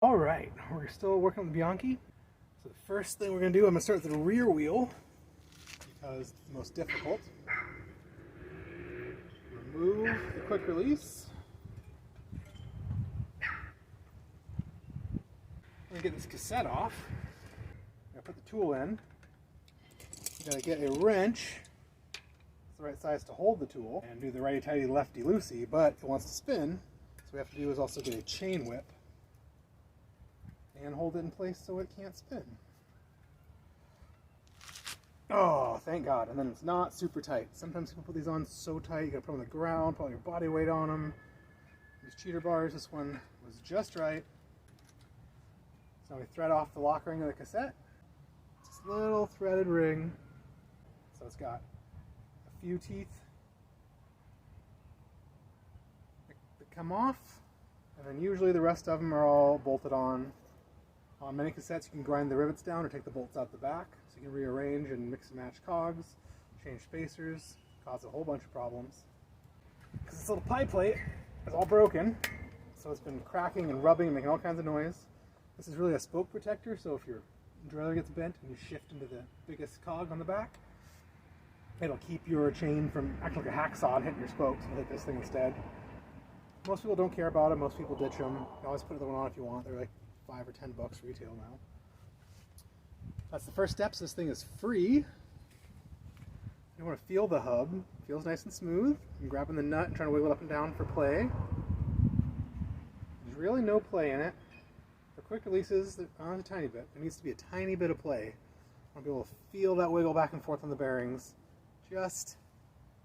All right, we're still working with the Bianchi. So the first thing we're going to do, I'm going to start with the rear wheel because it's the most difficult. Remove the quick release. I'm going to get this cassette off. I'm going to put the tool in. You got to get a wrench. It's the right size to hold the tool and do the righty-tighty, lefty-loosey, but it wants to spin. So what we have to do is also get a chain whip and hold it in place so it can't spin. Oh, thank God. And then it's not super tight. Sometimes people put these on so tight, you gotta put them on the ground, put all your body weight on them. These cheater bars, this one was just right. So now we thread off the lock ring of the cassette. It's this little threaded ring. So it's got a few teeth that come off, and then usually the rest of them are all bolted on. On many cassettes, you can grind the rivets down or take the bolts out the back, so you can rearrange and mix and match cogs, change spacers, cause a whole bunch of problems. Because this little pie plate is all broken, so it's been cracking and rubbing and making all kinds of noise. This is really a spoke protector, so if your derailleur gets bent and you shift into the biggest cog on the back, it'll keep your chain from acting like a hacksaw and hitting your spokes. We'll hit this thing instead. Most people don't care about them. Most people ditch them. You can always put another one on if you want. They're like $5 or $10 retail now. That's the first step. So this thing is free. You want to feel the hub. It feels nice and smooth. I'm grabbing the nut and trying to wiggle it up and down for play. There's really no play in it. For quick releases, a tiny bit. There needs to be a tiny bit of play. I want to be able to feel that wiggle back and forth on the bearings. Just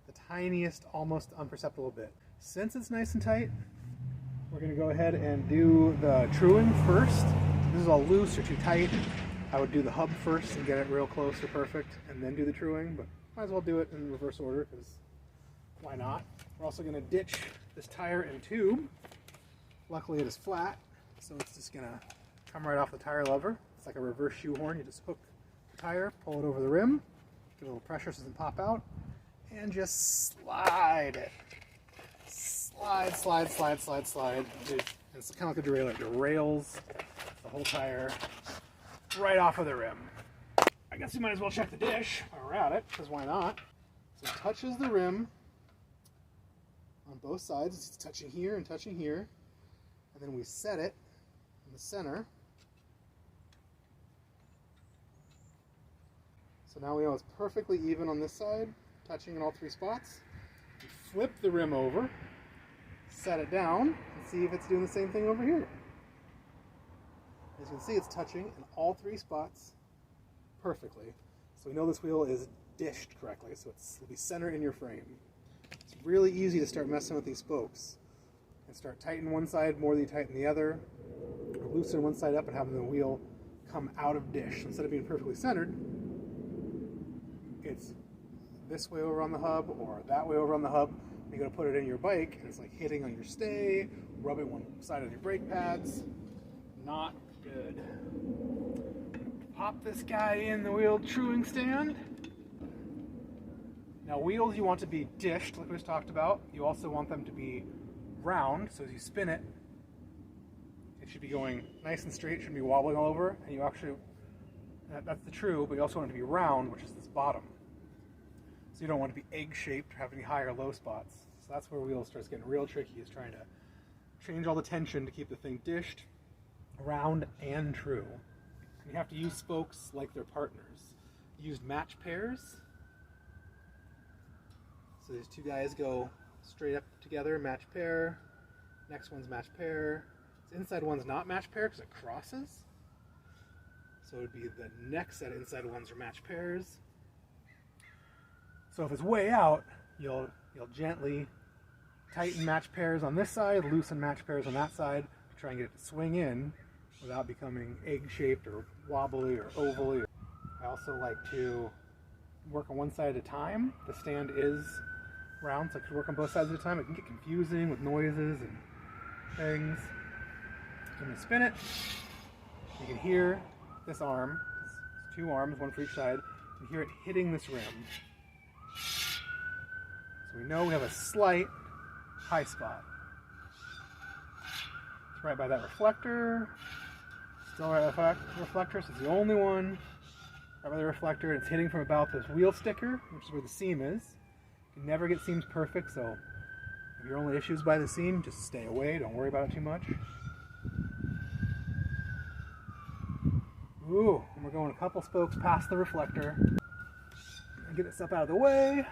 the tiniest, almost imperceptible bit. Since it's nice and tight, we're going to go ahead and do the truing first. If this is all loose or too tight, I would do the hub first and get it real close or perfect, and then do the truing, but might as well do it in reverse order, because why not? We're also going to ditch this tire and tube. Luckily it is flat, so it's just going to come right off the tire lever. It's like a reverse shoehorn. You just hook the tire, pull it over the rim, give it a little pressure so it doesn't pop out, and just slide it. Slide, slide, slide, slide, slide. It's kind of like a derailleur. It derails the whole tire right off of the rim. I guess we might as well check the dish while we're at it, because why not? So it touches the rim on both sides. It's touching here and touching here. And then we set it in the center. So now we know it's perfectly even on this side, touching in all three spots. We flip the rim over, set it down, and see if it's doing the same thing over here. As you can see, it's touching in all three spots perfectly. So we know this wheel is dished correctly, so it'll be centered in your frame. It's really easy to start messing with these spokes and start tightening one side more than you tighten the other, or loosen one side up and having the wheel come out of dish. Instead of being perfectly centered, it's this way over on the hub or that way over on the hub. You're going to put it in your bike, and it's like hitting on your stay, rubbing one side of your brake pads. Not good. Pop this guy in the wheel truing stand. Now wheels you want to be dished, like we just talked about. You also want them to be round, so as you spin it, it should be going nice and straight, shouldn't be wobbling all over, and you actually, that's the true, but you also want it to be round, which is this bottom. So you don't want to be egg-shaped or have any high or low spots. So that's where wheel starts getting real tricky, is trying to change all the tension to keep the thing dished, round, and true. And you have to use spokes like they're partners. Use match pairs. So these two guys go straight up together, match pair. Next one's match pair. This inside one's not match pair because it crosses. So it would be the next set of inside ones are match pairs. So if it's way out, you'll gently tighten match pairs on this side, loosen match pairs on that side to try and get it to swing in without becoming egg-shaped or wobbly or ovally. I also like to work on one side at a time. The stand is round, so I can work on both sides at a time. It can get confusing with noises and things. So I'm going to spin it. You can hear this arm, it's two arms, one for each side. You can hear it hitting this rim. So we know we have a slight high spot. It's right by that reflector. Still right by the reflector, so it's the only one right by the reflector. It's hitting from about this wheel sticker, which is where the seam is. You can never get seams perfect, so if your only issue is by the seam, just stay away. Don't worry about it too much. Ooh, and we're going a couple spokes past the reflector. Get this stuff out of the way.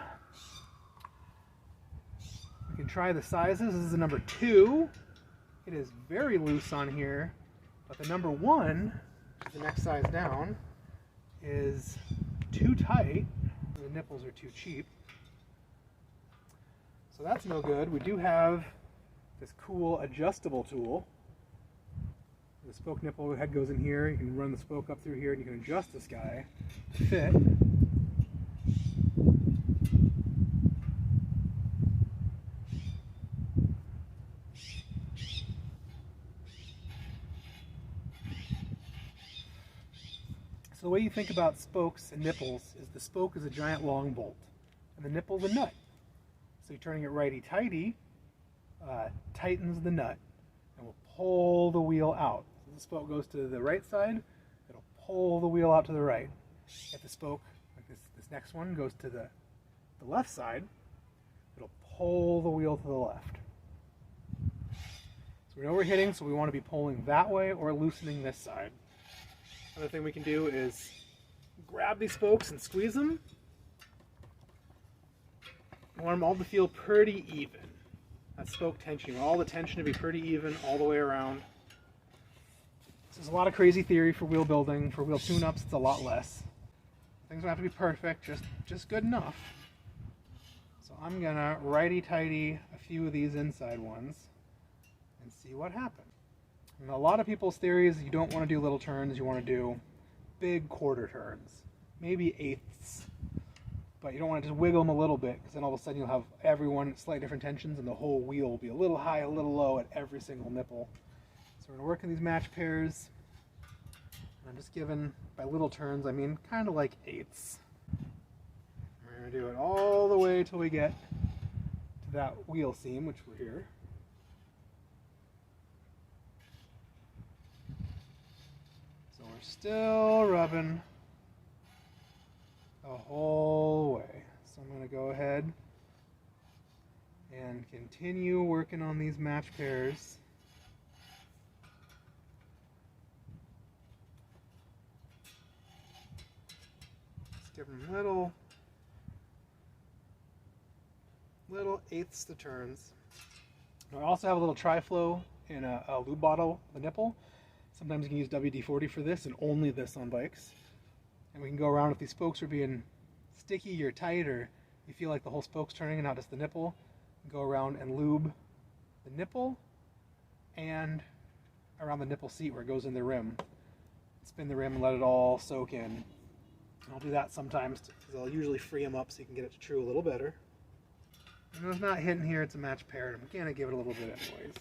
We can try the sizes. This is a number 2. It is very loose on here, but the number 1, which is the next size down, is too tight. The nipples are too cheap. So that's no good. We do have this cool adjustable tool. The spoke nipple head goes in here. You can run the spoke up through here and you can adjust this guy to fit. So the way you think about spokes and nipples is the spoke is a giant long bolt and the nipple's a nut. So you're turning it righty-tighty, tightens the nut and will pull the wheel out. So the spoke goes to the right side, it'll pull the wheel out to the right. If the spoke, like this next one, goes to the left side, it'll pull the wheel to the left. So we know we're hitting, so we want to be pulling that way or loosening this side. Another thing we can do is grab these spokes and squeeze them. We want them all to feel pretty even. That spoke tension, you want all the tension to be pretty even all the way around. There's a lot of crazy theory for wheel building. For wheel tune-ups, it's a lot less. Things don't have to be perfect, just good enough. So I'm gonna righty-tighty a few of these inside ones and see what happens. And a lot of people's theory is you don't want to do little turns, you want to do big quarter turns, maybe eighths. But you don't want to just wiggle them a little bit, because then all of a sudden you'll have everyone at slightly different tensions and the whole wheel will be a little high, a little low at every single nipple. So we're going to work in these match pairs. And I'm just giving, by little turns, I mean kind of like eighths. We're going to do it all the way till we get to that wheel seam, which we're here. So we're still rubbing the whole way. So I'm going to go ahead and continue working on these match pairs. Just give them little eighths to turns. Now I also have a little tri-flow in a lube bottle, the nipple. Sometimes you can use WD-40 for this, and only this on bikes. And we can go around if these spokes are being sticky or tight, or you feel like the whole spoke's turning and not just the nipple, go around and lube the nipple and around the nipple seat where it goes in the rim. Spin the rim and let it all soak in. And I'll do that sometimes because I'll usually free them up so you can get it to true a little better. And if it's not hitting here, it's a match pair. I'm gonna give it a little bit anyways.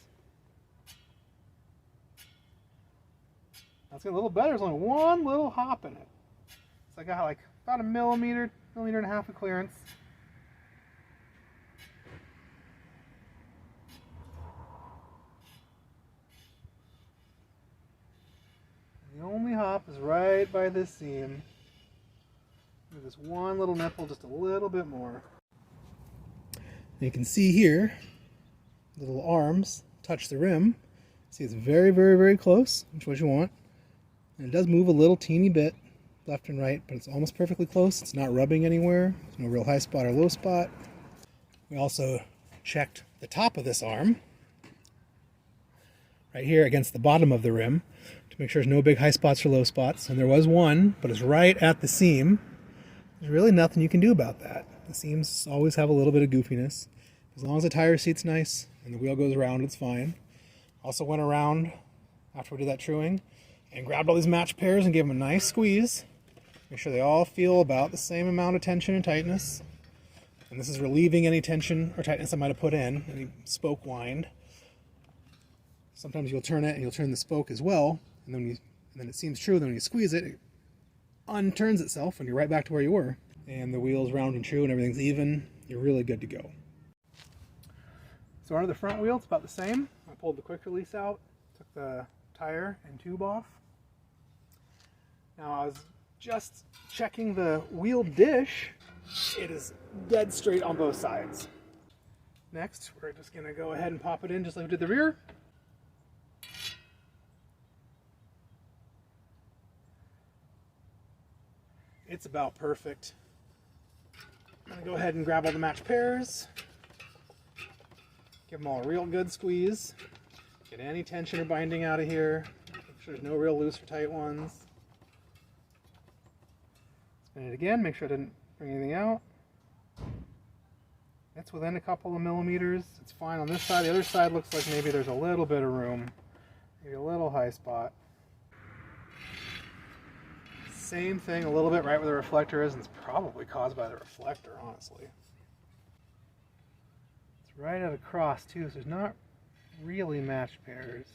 That's getting a little better. There's only one little hop in it. So I got like about a millimeter and a half of clearance. The only hop is right by this seam. Move this one little nipple just a little bit more. You can see here, the little arms touch the rim. See, it's very, very, very close, which is what you want. And it does move a little teeny bit left and right, but it's almost perfectly close. It's not rubbing anywhere. There's no real high spot or low spot. We also checked the top of this arm right here against the bottom of the rim to make sure there's no big high spots or low spots. And there was one, but it's right at the seam. There's really nothing you can do about that. The seams always have a little bit of goofiness. As long as the tire seat's nice and the wheel goes around, it's fine. Also went around after we did that truing and grabbed all these match pairs and gave them a nice squeeze. Make sure they all feel about the same amount of tension and tightness. And this is relieving any tension or tightness I might have put in, any spoke wind. Sometimes you'll turn it and you'll turn the spoke as well, and then it seems true. Then when you squeeze it, it unturns itself and you're right back to where you were. And the wheel's round and true and everything's even. You're really good to go. So under the front wheel, it's about the same. I pulled the quick release out, took the tire and tube off. Now I was just checking the wheel dish. It is dead straight on both sides. Next, we're just going to go ahead and pop it in just like we did the rear. It's about perfect. I'm going to go ahead and grab all the match pairs. Give them all a real good squeeze. Get any tension or binding out of here. Make sure there's no real loose or tight ones. Spin it again, make sure I didn't bring anything out. It's within a couple of millimeters. It's fine on this side. The other side looks like maybe there's a little bit of room. Maybe a little high spot. Same thing, a little bit right where the reflector is, and it's probably caused by the reflector, honestly. It's right at across too, so there's not really matched pairs.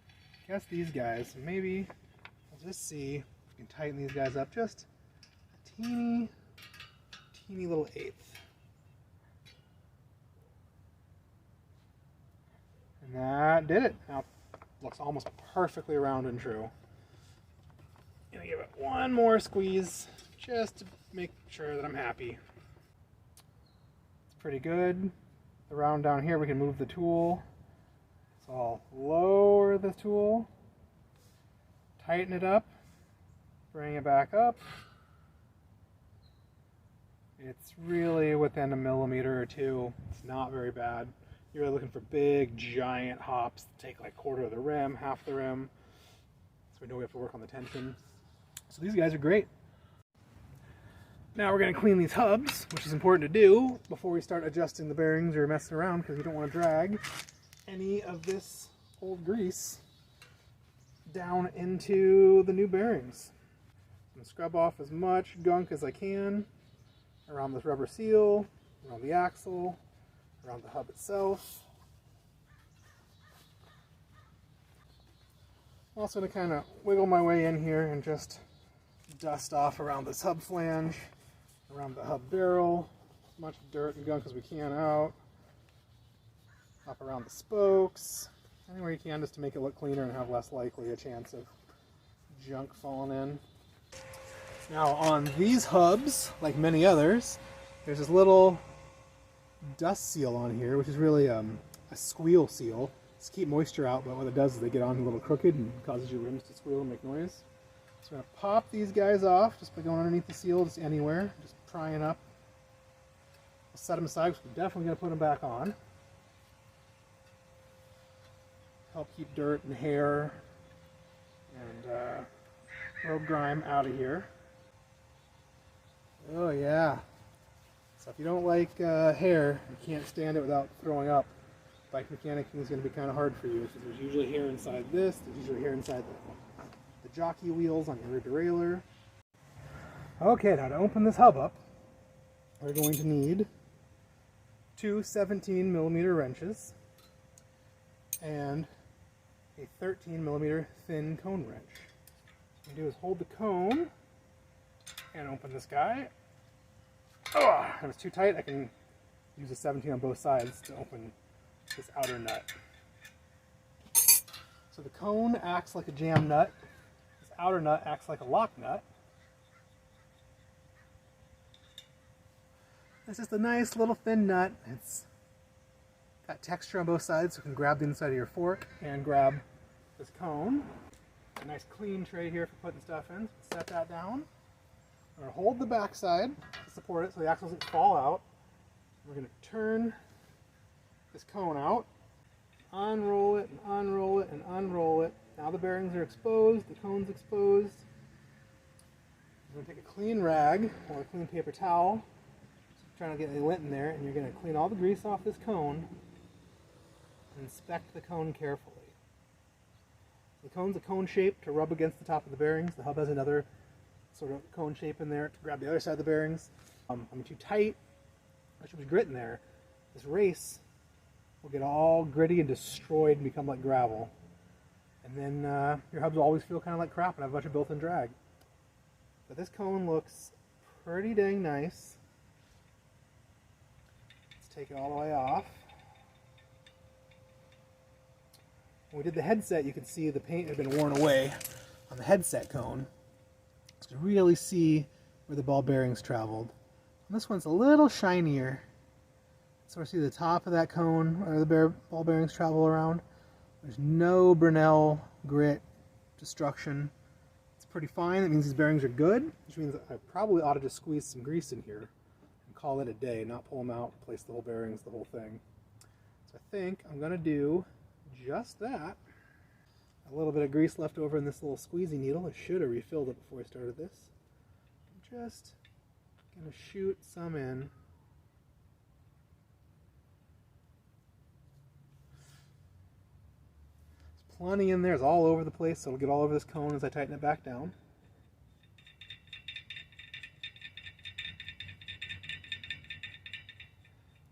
I guess these guys, maybe we'll just see if we can tighten these guys up just a teeny little eighth. And that did it. Now it looks almost perfectly round and true. Gonna give it one more squeeze just to make sure that I'm happy. It's pretty good. The round down here, we can move the tool. So I'll lower the tool, tighten it up, bring it back up. It's really within a millimeter or two. It's not very bad. You're really looking for big, giant hops that take like quarter of the rim, half the rim. So we know we have to work on the tension. So these guys are great. Now we're going to clean these hubs, which is important to do before we start adjusting the bearings or messing around, because you don't want to drag any of this old grease down into the new bearings. I'm going to scrub off as much gunk as I can around this rubber seal, around the axle, around the hub itself. I'm also going to kind of wiggle my way in here and just dust off around this hub flange, around the hub barrel, as much dirt and gunk as we can out, up around the spokes, anywhere you can just to make it look cleaner and have less likely a chance of junk falling in. Now on these hubs, like many others, there's this little dust seal on here, which is really a squeal seal. It's to keep moisture out, but what it does is they get on a little crooked and causes your rims to squeal and make noise. So I'm going to pop these guys off just by going underneath the seal, just anywhere, just prying up. I'll set them aside, because we're definitely going to put them back on. Help keep dirt and hair and road grime out of here. Oh yeah. So if you don't like hair, you can't stand it without throwing up, bike mechanicking is going to be kind of hard for you, because there's usually hair inside this, there's usually hair inside the jockey wheels on your rear derailleur. Okay, now to open this hub up, we're going to need two 17mm wrenches and a 13mm thin cone wrench. What you do is hold the cone and open this guy. Oh, if it's too tight, I can use a 17 on both sides to open this outer nut. So the cone acts like a jam nut. This outer nut acts like a lock nut. It's just a nice little thin nut. It's got texture on both sides, so you can grab the inside of your fork and grab this cone. A nice clean tray here for putting stuff in. Set that down. We're going to hold the back side to support it so the axle doesn't fall out. We're going to turn this cone out, unroll it and unroll it and unroll it. Now the bearings are exposed, the cone's exposed. You're going to take a clean rag or a clean paper towel, trying to get any lint in there, and you're going to clean all the grease off this cone and inspect the cone carefully. The cone's a cone shape to rub against the top of the bearings. The hub has another sort of cone shape in there to grab the other side of the bearings. I'm too tight, there should be grit in there. This race will get all gritty and destroyed and become like gravel. And then your hubs will always feel kind of like crap and have a bunch of built-in drag. But this cone looks pretty dang nice. Let's take it all the way off. When we did the headset, you could see the paint had been worn away on the headset cone. to really see where the ball bearings traveled. And this one's a little shinier. So I see the top of that cone where the ball bearings travel around. There's no Brunel grit destruction. It's pretty fine. That means these bearings are good, which means I probably ought to just squeeze some grease in here and call it a day, not pull them out, replace the whole bearings, the whole thing. So I think I'm going to do just that. A little bit of grease left over in this little squeezy needle. I should have refilled it before I started this. I'm just going to shoot some in. There's plenty in there. It's all over the place, so it'll get all over this cone as I tighten it back down.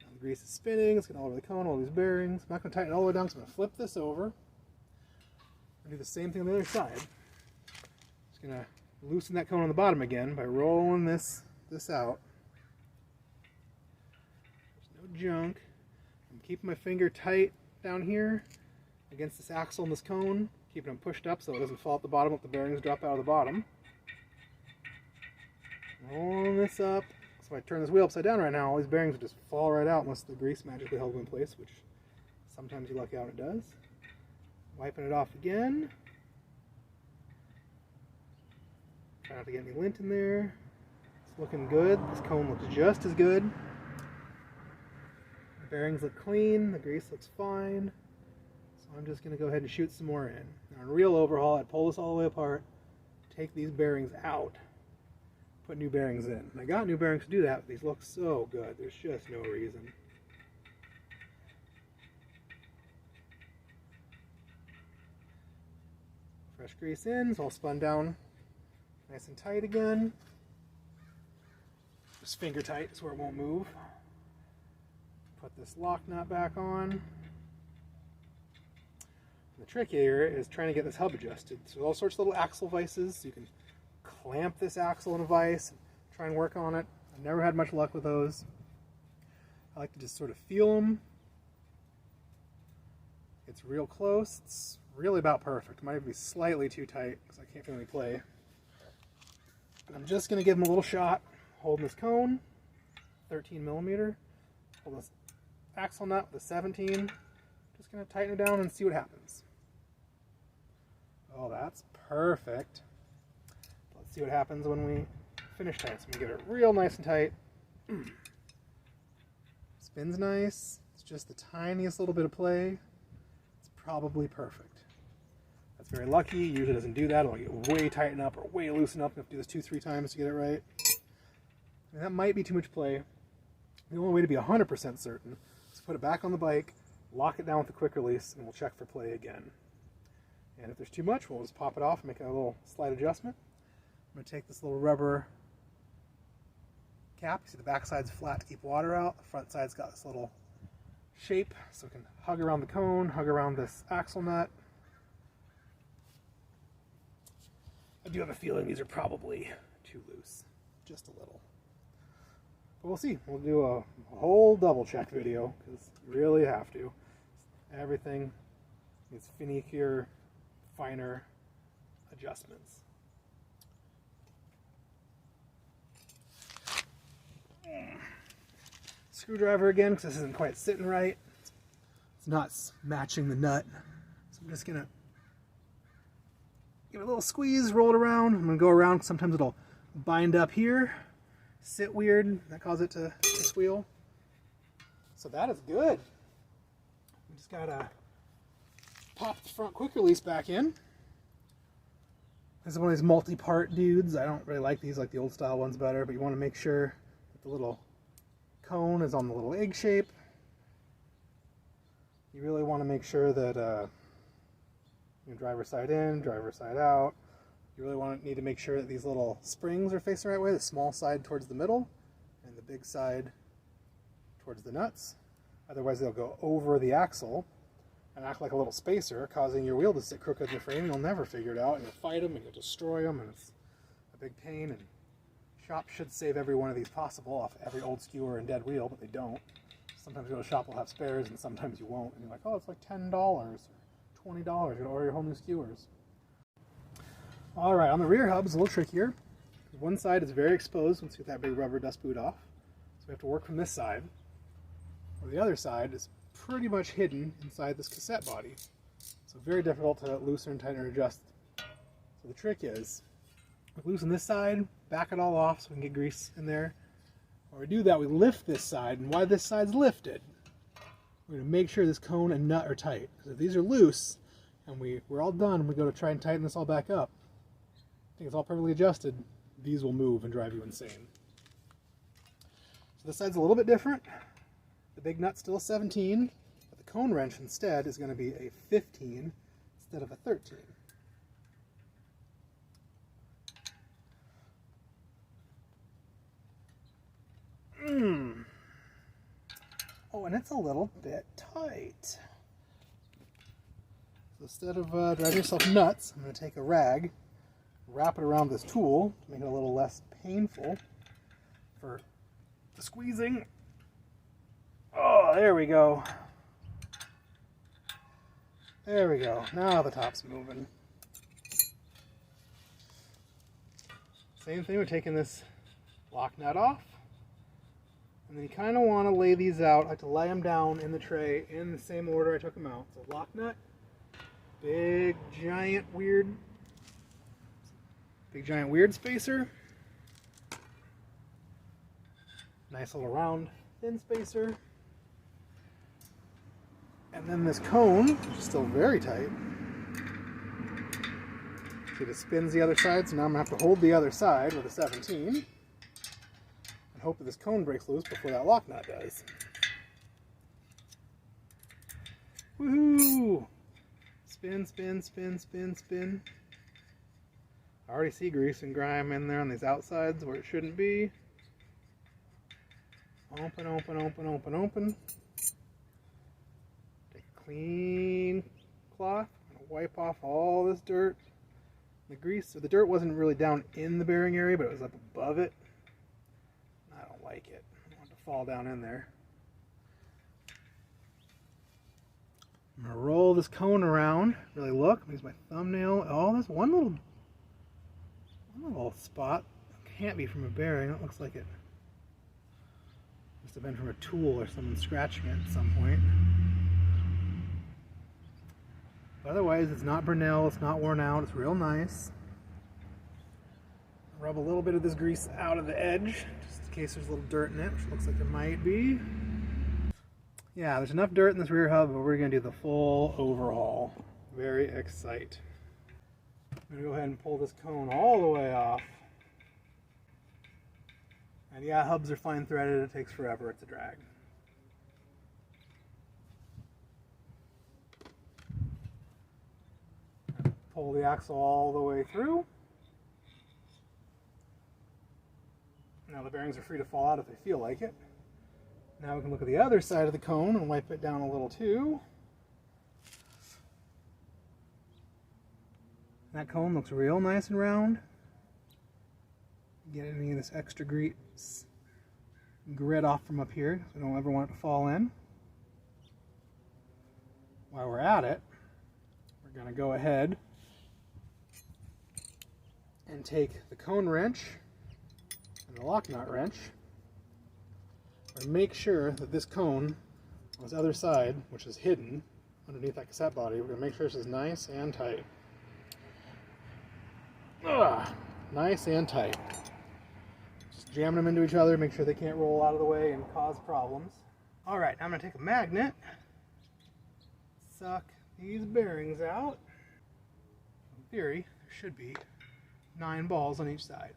Now the grease is spinning. It's getting all over the cone, all these bearings. I'm not going to tighten it all the way down, so I'm going to flip this over. Do the same thing on the other side. Just gonna loosen that cone on the bottom again by rolling this out. There's no junk. I'm keeping my finger tight down here against this axle and this cone, keeping them pushed up so it doesn't fall at the bottom if the bearings drop out of the bottom. Rolling this up. So if I turn this wheel upside down right now, all these bearings would just fall right out unless the grease magically held them in place, which sometimes you luck out it does. Wiping it off again. Try not to get any lint in there. It's looking good. This cone looks just as good. The bearings look clean. The grease looks fine. So I'm just going to go ahead and shoot some more in. Now, in a real overhaul, I'd pull this all the way apart, take these bearings out, put new bearings in. And I got new bearings to do that, but these look so good. There's just no reason. Fresh grease in, it's all spun down nice and tight again. Just finger tight so it won't move. Put this lock nut back on. The trick here is trying to get this hub adjusted. So there's all sorts of little axle vices. So you can clamp this axle in a vise and try and work on it. I've never had much luck with those. I like to just sort of feel them. It's real close. It's really about perfect. It might even be slightly too tight because I can't feel any play. And I'm just going to give them a little shot, holding this cone, 13 millimeter, hold this axle nut with a 17. Just going to tighten it down and see what happens. Oh, that's perfect. Let's see what happens when we finish tight. So I'm going to get it real nice and tight. Spins nice. It's just the tiniest little bit of play. It's probably perfect. That's very lucky. Usually doesn't do that. It'll get way tightened up or way loosened up. You have to do this 2-3 times to get it right. And that might be too much play. The only way to be 100% certain is to put it back on the bike, lock it down with a quick release, and we'll check for play again. And if there's too much, we'll just pop it off and make a little slight adjustment. I'm going to take this little rubber cap. You see the back side's flat to keep water out. The front side's got this little shape so it can hug around the cone, hug around this axle nut. I do have a feeling these are probably too loose, just a little. But we'll see. We'll do a whole double check video because you really have to. Everything needs finickier, finer adjustments. Screwdriver again because this isn't quite sitting right. It's not matching the nut. So I'm just going to give it a little squeeze, roll it around. I'm going to go around. Sometimes it'll bind up here, sit weird. That causes it to squeal. So that is good. We just got to pop the front quick release back in. This is one of these multi-part dudes. I don't really like these, like the old style ones better, but you want to make sure that the little cone is on the little egg shape. You really want to make sure that driver side in, driver side out. You really need to make sure that these little springs are facing the right way, the small side towards the middle and the big side towards the nuts. Otherwise they'll go over the axle and act like a little spacer, causing your wheel to sit crooked in the frame. You'll never figure it out, and you'll fight them and you'll destroy them, and it's a big pain. And shops should save every one of these possible off every old skewer and dead wheel, but they don't. Sometimes you go to a shop will have spares and sometimes you won't, and you're like, oh, it's like $10 or $20. You're going to order your whole new skewers. Alright, on the rear hub is a little trickier. one side is very exposed once you get that big rubber dust boot off. So we have to work from this side. Or the other side is pretty much hidden inside this cassette body. So very difficult to loosen and tighten or adjust. So the trick is, we loosen this side, back it all off so we can get grease in there. When we do that, we lift this side, and while this side's lifted, we're going to make sure this cone and nut are tight. Because if these are loose, and we're all done, and we go to try and tighten this all back up, I think it's all perfectly adjusted, these will move and drive you insane. So this side's a little bit different. The big nut's still a 17, but the cone wrench instead is going to be a 15 instead of a 13. Oh, and it's a little bit tight. So instead of driving yourself nuts, I'm going to take a rag, wrap it around this tool to make it a little less painful for the squeezing. Oh, there we go. There we go. Now the top's moving. Same thing, we're taking this lock nut off. And then you kind of want to lay these out. I like to lay them down in the tray in the same order I took them out. So lock nut, big giant weird spacer, nice little round thin spacer, and then this cone, which is still very tight. See, it spins the other side, so now I'm going to have to hold the other side with a 17. Hope that this cone breaks loose before that lock nut does. Woohoo! Spin, spin, spin, spin, spin. I already see grease and grime in there on these outsides where it shouldn't be. Open, open, open, open, open. Take a clean cloth. I'm going to wipe off all this dirt. The grease, so the dirt wasn't really down in the bearing area, but it was up above it. Like it. I want it to fall down in there. I'm going to roll this cone around. Really look. Use my thumbnail. Oh, there's one little spot. Can't be from a bearing. It looks like it must have been from a tool or someone scratching it at some point. But otherwise, it's not Burnell. It's not worn out. It's real nice. Rub a little bit of this grease out of the edge, just in case there's a little dirt in it, which looks like there might be. Yeah, there's enough dirt in this rear hub, but we're going to do the full overhaul. Very excited. I'm going to go ahead and pull this cone all the way off. And yeah, hubs are fine threaded. It takes forever. It's a drag. Pull the axle all the way through. Now the bearings are free to fall out if they feel like it. Now we can look at the other side of the cone and wipe it down a little too. That cone looks real nice and round. Get any of this extra grease grit off from up here, so we don't ever want it to fall in. While we're at it, we're going to go ahead and take the cone wrench and the lock nut wrench and make sure that this cone on this other side, which is hidden underneath that cassette body, we're going to make sure this is nice and tight. Nice and tight. Just jamming them into each other, make sure they can't roll out of the way and cause problems. Alright, I'm going to take a magnet, suck these bearings out. In theory, there should be 9 balls on each side.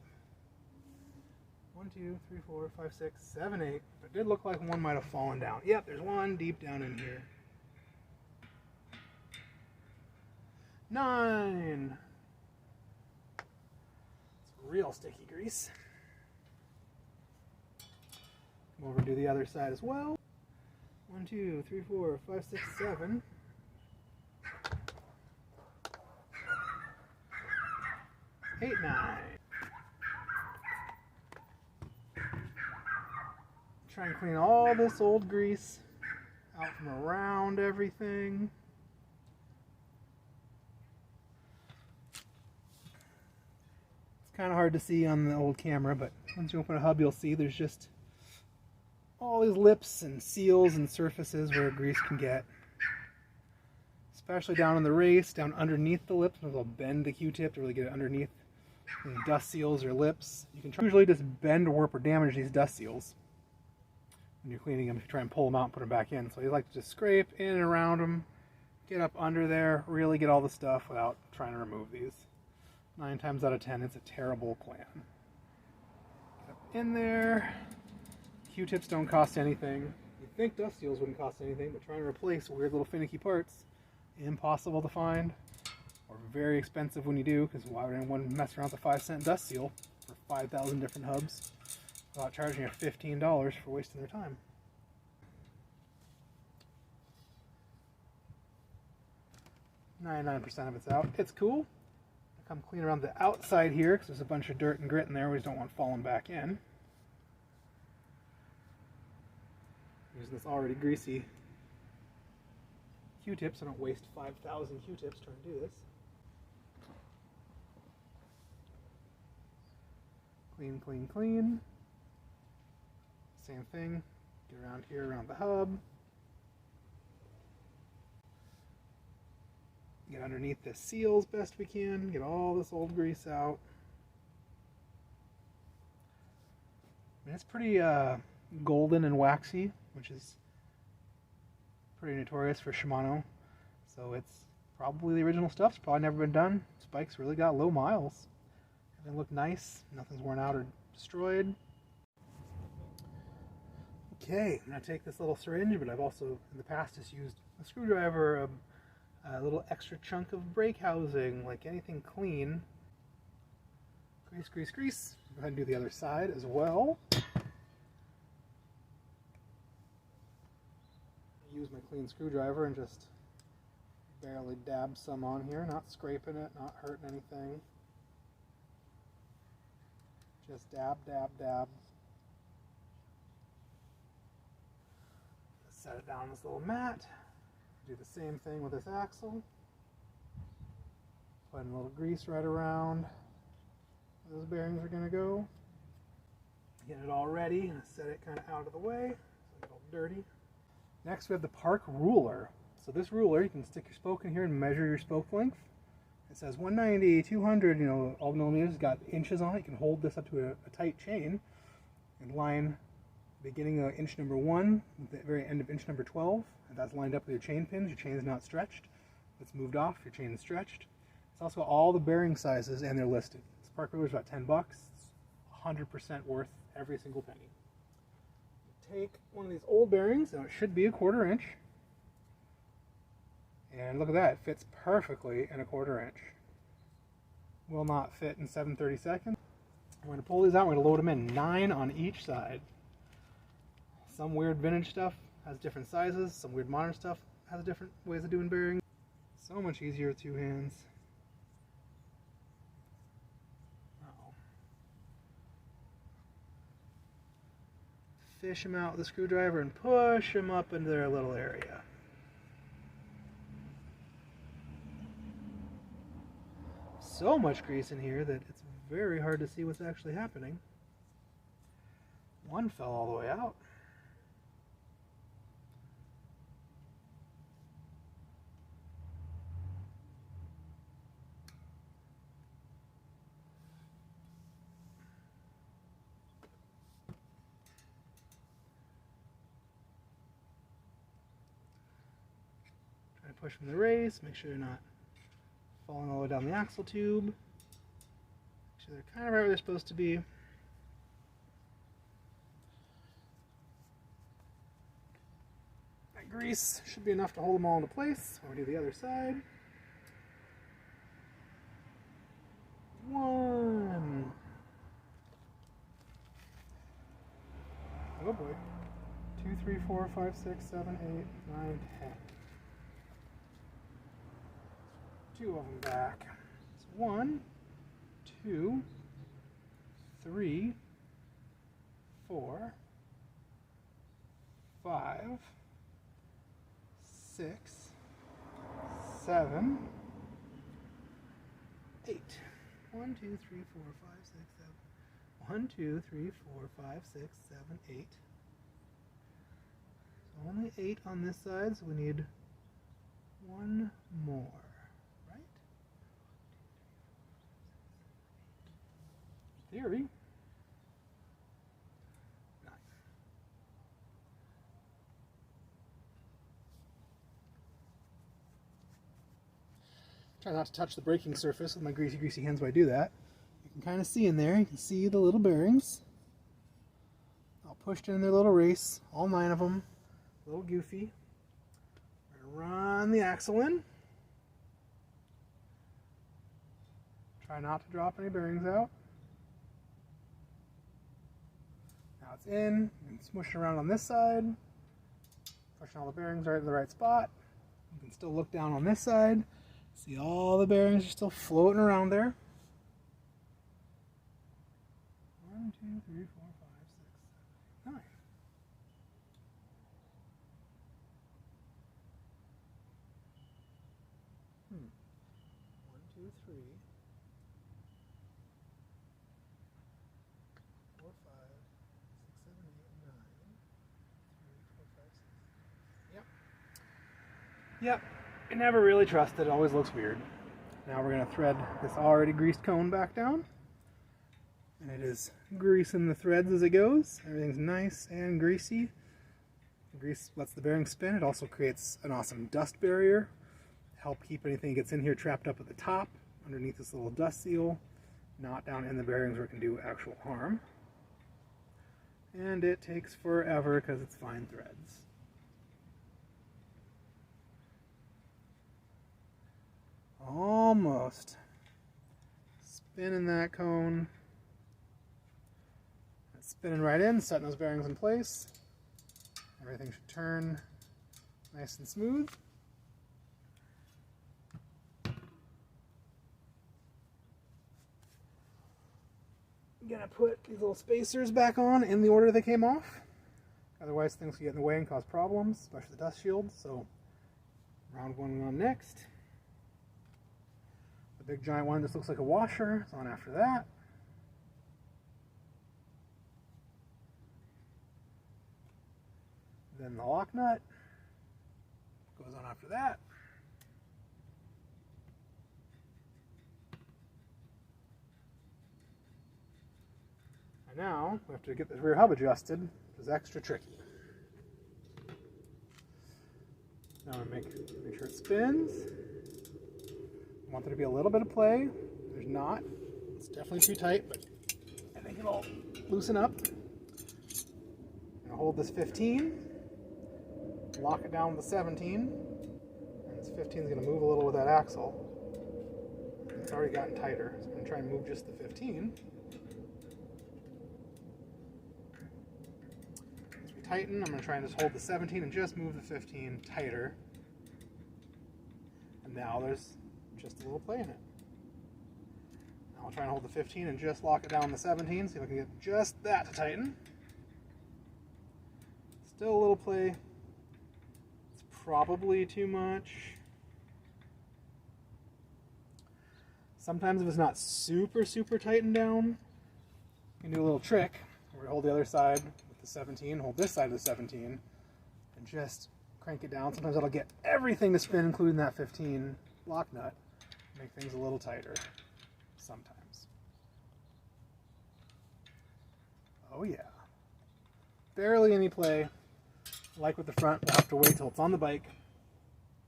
1, 2, 3, 4, 5, 6, 7, 8. But it did look like one might have fallen down. Yep, there's one deep down in here. 9. It's real sticky grease. Come over and do the other side as well. 1, 2, 3, 4, 5, 6, 7. 8, 9. Try and clean all this old grease out from around everything. kind of hard to see on the old camera, but once you open a hub, you'll see there's just all these lips and seals and surfaces where grease can get. Especially down in the race, down underneath the lips, where they'll bend the Q-tip to really get it underneath any dust seals or lips. You can usually just bend or warp or damage these dust seals when you're cleaning them if you try and pull them out and put them back in. So you like to just scrape in and around them, get up under there, really get all the stuff without trying to remove these. 9 times out of 10, it's a terrible plan. Get up in there. Q-tips don't cost anything. You'd think dust seals wouldn't cost anything, but trying to replace weird little finicky parts, impossible to find, or very expensive when you do, because why would anyone mess around with a 5-cent dust seal for 5,000 different hubs without charging you $15 for wasting their time? .99% of it's out. It's cool. I come clean around the outside here because there's a bunch of dirt and grit in there we just don't want falling back in. Using this already greasy Q-tips, so I don't waste 5,000 Q-tips trying to do this. Clean, clean, clean. Same thing. Get around here, around the hub. Get underneath the seals best we can. Get all this old grease out. I mean, it's pretty golden and waxy, which is pretty notorious for Shimano. So it's probably the original stuff. It's probably never been done. Spikes really got low miles. They look nice. Nothing's worn out or destroyed. Okay, I'm going to take this little syringe, but I've also in the past just used a screwdriver, a little extra chunk of brake housing, like anything clean. Grease, grease, grease. Go ahead and do the other side as well. Use my clean screwdriver and just barely dab some on here, not scraping it, not hurting anything. Just dab, dab, dab. Set it down on this little mat. Do the same thing with this axle. Put in a little grease right around where those bearings are going to go. Get it all ready and set it kind of out of the way so it's all dirty. Next we have the Park ruler. So this ruler, you can stick your spoke in here and measure your spoke length. It says 190, 200, you know, all millimeters. It's got inches on it. You can hold this up to a tight chain and line the beginning of inch number 1 with the very end of inch number 12. And that's lined up with your chain pins. Your chain is not stretched. If it's moved off, your chain is stretched. It's also got all the bearing sizes and they're listed. This Park ruler is about 10 bucks. It's 100% worth every single penny. Take one of these old bearings, and it should be a 1/4 inch. And look at that, it fits perfectly in a 1/4 inch. Will not fit in 7/32. I'm going to pull these out, we're going to load them in 9 on each side. Some weird vintage stuff has different sizes, some weird modern stuff has different ways of doing bearings. So much easier with 2 hands. Fish them out with the screwdriver and push them up into their little area. So much grease in here that it's very hard to see what's actually happening. One fell all the way out. Push from the race, make sure they're not falling all the way down the axle tube. Make sure they're kind of right where they're supposed to be. That grease should be enough to hold them all into place. I'll do the other side. 1. Oh boy. 2, 3, 4, 5, 6, 7, 8, 9, 10. 2 of them back. It's 1, 2, 3, 4, 5, 6, 7, 8. 1, 2, 3, 4, 5, 6, 7. 1, 2, 3, 4, 5, 6, 7, 8. So only 8 on this side, so we need one more, right? In theory. 9. Try not to touch the braking surface with my greasy hands while I do that. You can kind of see in there, you can see the little bearings. All pushed in their little race, all 9 of them. A little goofy. We're going to run the axle in. Try not to drop any bearings out. Now it's in, and smush around on this side. Pushing all the bearings right in the right spot. You can still look down on this side. See all the bearings are still floating around there. 1, 2, 3, 4, 5, 6, 7, 8, 9. 1, 2, 3, 4, 5, 6, 7, 8, 9. 3, 4, 5, 6. Yep. Yep. I never really trust it. It always looks weird. Now we're going to thread this already greased cone back down. And it is greasing the threads as it goes. Everything's nice and greasy. The grease lets the bearing spin. It also creates an awesome dust barrier to help keep anything that gets in here trapped up at the top, underneath this little dust seal, not down in the bearings where it can do actual harm. And it takes forever because it's fine threads. Almost. Spinning that cone. It's spinning right in, setting those bearings in place. Everything should turn nice and smooth. I'm gonna put these little spacers back on in the order they came off. Otherwise things can get in the way and cause problems, especially the dust shield. So round 1 on next. The big giant one just looks like a washer. It's on after that. Then the lock nut goes on after that. And now we have to get the rear hub adjusted, which is extra tricky. Now we make sure it spins. I want there to be a little bit of play. There's not. It's definitely too tight, but I think it'll loosen up. I'm gonna hold this 15, lock it down with the 17, and this 15 is gonna move a little with that axle. It's already gotten tighter, so I'm gonna try and move just the 15. As we tighten, I'm gonna try and just hold the 17 and just move the 15 tighter. And now there's just a little play in it. Now I'll try and hold the 15 and just lock it down the 17, see if I can get just that to tighten. Still a little play. It's probably too much. Sometimes if it's not super tightened down, you can do a little trick where we hold the other side with the 17, hold this side of the 17, and just crank it down. Sometimes that'll get everything to spin, including that 15 lock nut. Make things a little tighter sometimes. Oh yeah. Barely any play. Like with the front, we'll have to wait till it's on the bike,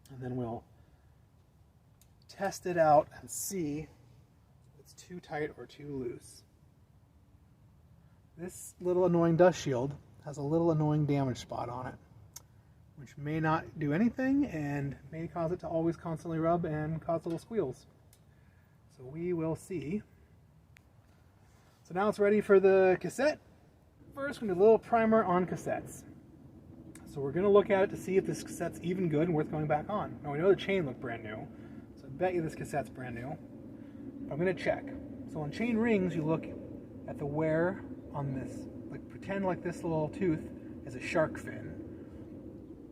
and then we'll test it out and see if it's too tight or too loose. This little annoying dust shield has a little annoying damage spot on it, which may not do anything and may cause it to always constantly rub and cause little squeals. So we will see. So now it's ready for the cassette. First, we're going to do a little primer on cassettes. So we're going to look at it to see if this cassette's even good and worth going back on. Now we know the chain looked brand new, so I bet you this cassette's brand new. But I'm going to check. So on chain rings, you look at the wear on this. Like pretend like this little tooth is a shark fin.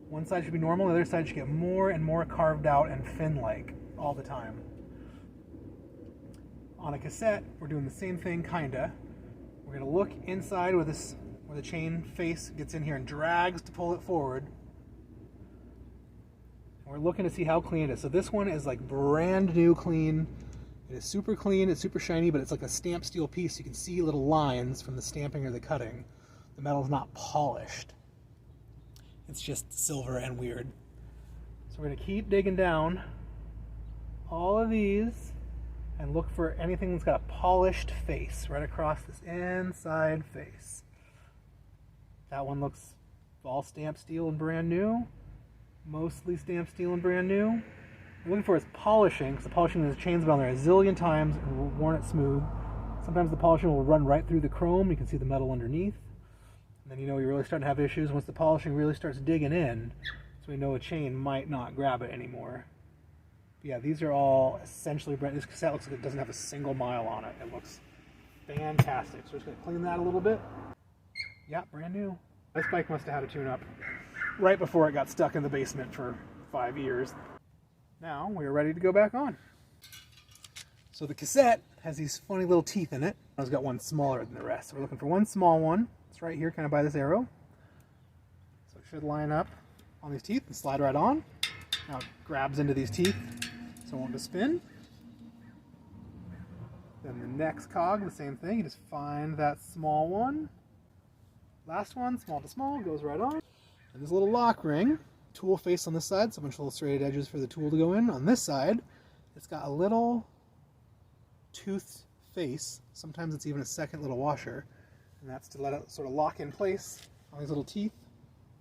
One side should be normal, the other side should get more and more carved out and fin-like all the time. On a cassette, we're doing the same thing, kinda. We're gonna look inside where the chain face gets in here and drags to pull it forward. And we're looking to see how clean it is. So this one is like brand new clean. It is super clean, it's super shiny, but it's like a stamped steel piece. You can see little lines from the stamping or the cutting. The metal's not polished. It's just silver and weird. So we're gonna keep digging down all of these and look for anything that's got a polished face right across this inside face. That one looks all stamped steel and brand new. Mostly stamped steel and brand new. What we're looking for is polishing, because the polishing, the chain's been on there a zillion times and worn it smooth. Sometimes the polishing will run right through the chrome. You can see the metal underneath. And then you know you're really starting to have issues once the polishing really starts digging in. So we know a chain might not grab it anymore. But yeah, these are all essentially brand new. This cassette looks like it doesn't have a single mile on it. It looks fantastic. So we're just going to clean that a little bit. Yeah, brand new. This bike must have had a tune-up right before it got stuck in the basement for 5 years. Now we are ready to go back on. So the cassette has these funny little teeth in it. It's got one smaller than the rest. So we're looking for one small one. It's right here, kind of by this arrow. So it should line up on these teeth and slide right on. Now it grabs into these teeth so it won't just spin. Then the next cog, the same thing. You just find that small one. Last one, small to small, goes right on. And there's a little lock ring. Tool face on this side, so a bunch of little serrated edges for the tool to go in. On this side, it's got a little toothed face. Sometimes it's even a second little washer. And that's to let it sort of lock in place on these little teeth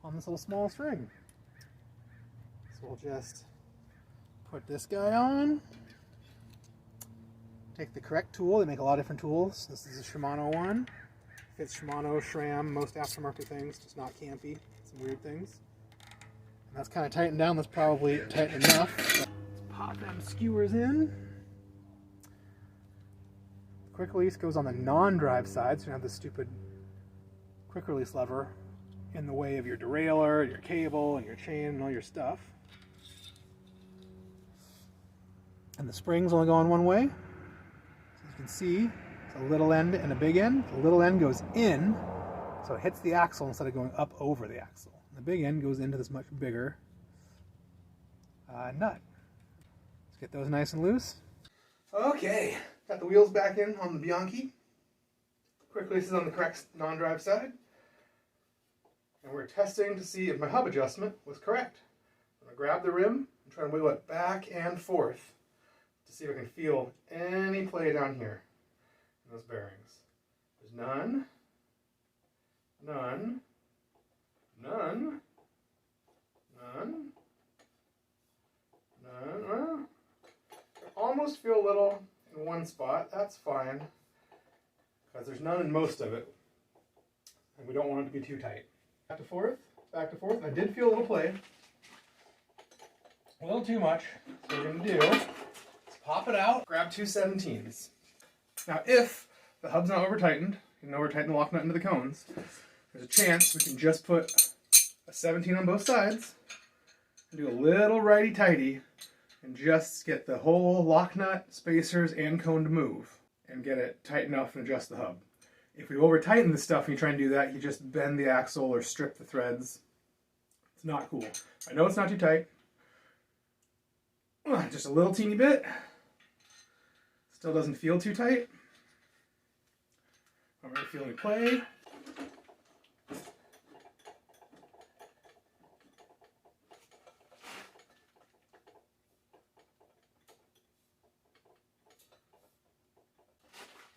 on this little small string. So we'll just put this guy on. Take the correct tool. They make a lot of different tools. This is a Shimano one. Fits Shimano, SRAM, most aftermarket things, just not campy. Some weird things. And that's kind of tightened down. That's probably tight enough. Let's pop them skewers in. The quick release goes on the non-drive side, so you don't have this stupid quick release lever in the way of your derailleur, your cable, and your chain, and all your stuff. And the springs only go on one way. So you can see it's a little end and a big end. The little end goes in, so it hits the axle instead of going up over the axle. The big end goes into this much bigger nut. Let's get those nice and loose. Okay, got the wheels back in on the Bianchi. Quick release is on the correct non-drive side. And we're testing to see if my hub adjustment was correct. I'm going to grab the rim and try and wiggle it back and forth to see if I can feel any play down here in those bearings. There's none, none, none, none, none. Well, I almost feel a little in one spot. That's fine, because there's none in most of it, and we don't want it to be too tight. Back to forth, back to forth. I did feel a little play, a little too much. So what we're going to do is pop it out, grab two 17s. Now, if the hub's not over tightened, you can over tighten the lock nut into the cones. There's a chance we can just put a 17 on both sides and do a little righty-tighty and just get the whole lock nut, spacers, and cone to move and get it tight enough and adjust the hub. If we over-tighten the stuff and you try and do that, you just bend the axle or strip the threads. It's not cool. I know it's not too tight. Just a little teeny bit. Still doesn't feel too tight. Don't really feel any play.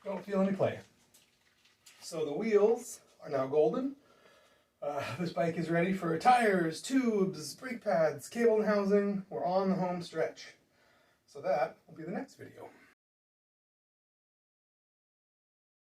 Don't feel any play. So the wheels are now golden. This bike is ready for tires, tubes, brake pads, cable and housing. We're on the home stretch. So that will be the next video.